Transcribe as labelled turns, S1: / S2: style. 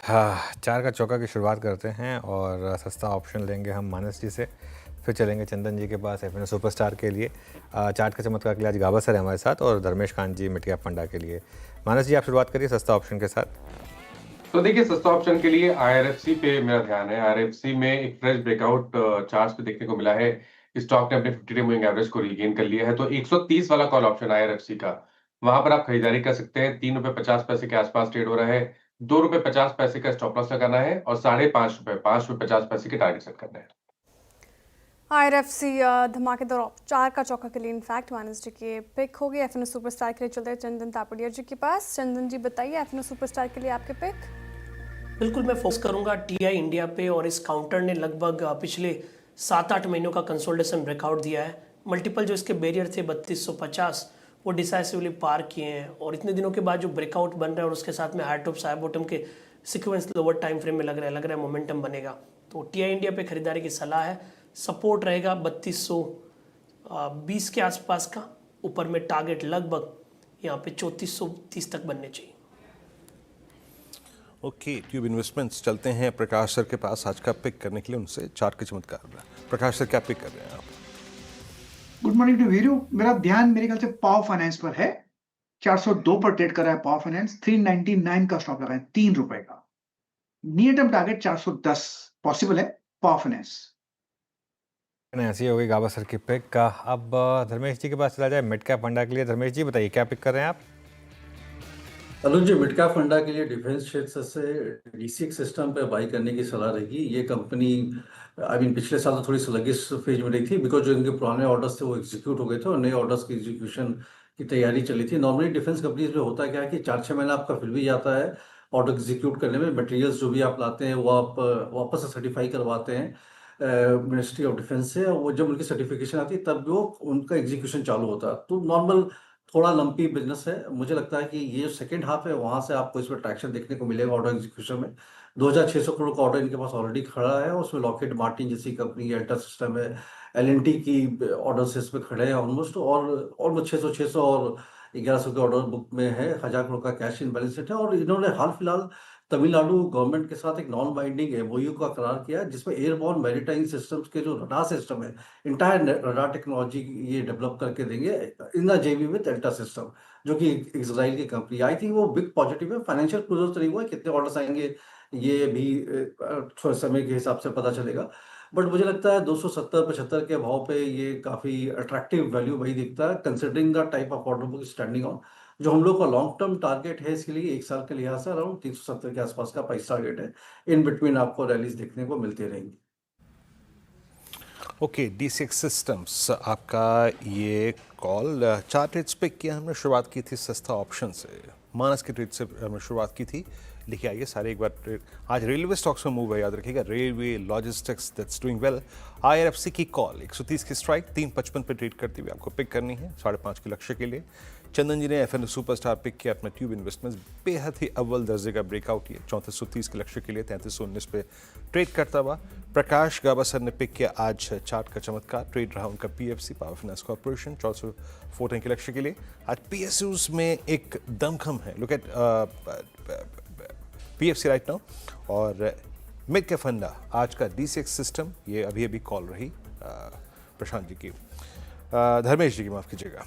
S1: हाँ, चार का चौका की शुरुआत करते हैं और सस्ता ऑप्शन लेंगे हम मानस जी से, फिर चलेंगे चंदन जी के पास एफ सुपरस्टार के लिए। चार्ट का चमत्कार के लिए आज गाबा सर है हमारे साथ और धर्मेश कांत जी मिड कैप फंडा के लिए। मानस जी आप शुरुआत करिए सस्ता ऑप्शन के साथ।
S2: तो देखिए, सस्ता ऑप्शन के लिए आईआरएफसी पे मेरा ध्यान है। आईआरएफसी में एक फ्रेश ब्रेकआउट चार्ट्स पे देखने को मिला है। स्टॉक ने अपने 50 डे मूविंग एवरेज को रीगेन कर लिया है, तो 130 वाला कॉल ऑप्शन आईआरएफसी का, वहां पर आप खरीदारी कर सकते हैं। ₹3.50 के आसपास ट्रेड हो रहा है। ₹2.50 का स्टॉप लॉस लगाना है और ₹5.50 ₹5.50 के टारगेट सेट करना है।
S3: आईआरएफसी धमाकेदार चार का चौका के लिए इनफैक्ट मानस जी के पिक होगी। एफएनओ सुपरस्टार के लिए चलते हैं चंदन तापड़िया जी के पास। चंदन जी बताइए एफएनओ सुपरस्टार के लिए आपके पिक।
S4: बिल्कुल, मैं फोकस करूंगा टीआई इंडिया पे और इस काउंटर ने लगभग पिछले 7-8 महीनों का कंसोलिडेशन ब्रेकआउट दिया है। मल्टीपल जो इसके बैरियर थे 3250 वो डिसाइसिवली पार किए हैं और इतने दिनों के बाद जो ब्रेकआउट बन रहा है और उसके साथ में हाई टॉप हाई बॉटम के सीक्वेंस लोअर टाइम फ्रेम में लग रहा है मोमेंटम बनेगा। तो टीआई इंडिया पे खरीदारी की सलाह है। सपोर्ट रहेगा 3220 के आसपास का, ऊपर में टारगेट लगभग यहाँ पे 3430 तक बनने चाहिए।
S5: ओके, ट्यूब इन्वेस्टमेंट्स चलते हैं प्रकाश सर के पास आज का पिक करने के लिए, उनसे चार्ट के चमत्कार। प्रकाश सर क्या पिक कर रहे हैं आप?
S6: Good morning to Viru. मेरा ध्यान मेरे ख्याल से पावर फाइनेंस पर है। 402 पर ट्रेड कर रहा है पावर फाइनेंस। 399 का स्टॉप लगा है, ₹3 का। नियर टर्म टारगेट 410 पॉसिबल है पावर फाइनेंस।
S1: ऐसी हो गई गाबा सर की पिक का। अब धर्मेश जी के पास चला जाए मिड कैप फंडा के लिए। धर्मेश जी बताइए क्या पिक कर रहे हैं आप?
S7: अनुज जी, मिड कैप फंडा के लिए डिफेंस क्षेत्र से डीसीएक्स सिस्टम पे बाई करने की सलाह रहेगी। ये कंपनी पिछले साल तो थोड़ी स्लगिश फेज में रही थी, बिकॉज जो इनके पुराने ऑर्डर्स थे वो एग्जीक्यूट हो गए थे और नए ऑर्डर्स की एग्जीक्यूशन की तैयारी चली थी। नॉर्मली डिफेंस कंपनीज में होता क्या है कि 4-6 महीना आपका फिर भी जाता है ऑर्डर एग्जीक्यूट करने में। मटेरियल्स जो भी आप लाते हैं वो आप वापस से सर्टिफाई करवाते हैं मिनिस्ट्री ऑफ डिफेंस से। वो जब उनकी सर्टिफिकेशन आती है तब वो उनका एग्जीक्यूशन चालू होता है। तो नॉर्मल थोड़ा लंपी बिजनेस है। मुझे लगता है कि ये जो सेकंड हाफ है वहां से आपको इसमें ट्रैक्शन देखने को मिलेगा। ऑर्डर एग्जीक्यूशन में 2600 करोड़ का ऑर्डर इनके पास ऑलरेडी खड़ा है। उसमें लॉकहीड मार्टिन जैसी कंपनी, एल्टा सिस्टम है, एलएनटी की ऑर्डर्स इसमें खड़े हैं ऑलमोस्ट। और ऑलमोस्ट 600 और 1100 के ऑर्डर बुक में है। 1000 करोड़ का कैश इन बैलेंस शीट है। और इन्होंने हाल फिलहाल तमिलनाडु गवर्नमेंट के साथ एक नॉन बाइंडिंग एमओयू का करार किया है, जिसमें एयरबॉर्न मैरीटाइम सिस्टम्स के जो रडार सिस्टम है, इंटायर रडार टेक्नोलॉजी ये डेवलप करके देंगे इन द जेवी विद एल्टा सिस्टम, जो कि इजराइल की कंपनी। आई थिंक वो बिग पॉजिटिव है। फाइनेंशियल क्लोजर तो नहीं हुआ है, कितने ऑर्डर्स आएंगे ये भी थोड़े समय के हिसाब से पता चलेगा। बट मुझे लगता है 270-75 के भाव पे ये काफी अट्रैक्टिव वैल्यू वही दिखता है, considering the type of order book standing on. जो हम लोग का लॉन्ग टर्म टारगेट है इसके लिए एक साल के लिहाज से अराउंड 370 के आसपास का प्राइस टारगेट है। इन बिटवीन आपको रैलीज देखने को मिलती रहेंगी।
S5: ओके, डीसीएक्स सिस्टम्स आपका ये कॉल। चार ट्रेड्स पिक किया हमने, शुरुआत की थी सस्ता ऑप्शन से, मानस के ट्रेड से हमने शुरुआत की थी। लिखिए आइए सारे एक बार ट्रेड। आज रेलवे स्टॉक्स में मूव है, याद रखिएगा railway logistics that's doing well. IRFC की कॉल 130 की स्ट्राइक 355 पे ट्रेड करती हुई आपको पिक करनी है 5.5 के लक्ष्य के लिए। चंदन जी ने एफएनओ सुपरस्टार पिक किया अपना ट्यूब इन्वेस्टमेंट्स, बेहद ही अव्वल दर्जे का ब्रेकआउट ये 3430 के लक्ष्य के लिए 3319 पे ट्रेड करता हुआ। प्रकाश गाबा सर ने पिक किया आज चार्ट का चमत्कार, ट्रेड रहा उनका पीएफसी पावर फाइनेंस कॉर्पोरेशन 1414 के लक्ष्य के लिए। आज पीएसयूज में एक दमखम है, look at PFC right now. और मिड कैप फंडा आज का डीसीएक्स सिस्टम, ये अभी अभी कॉल रही प्रशांत जी की, धर्मेश जी की माफ कीजिएगा।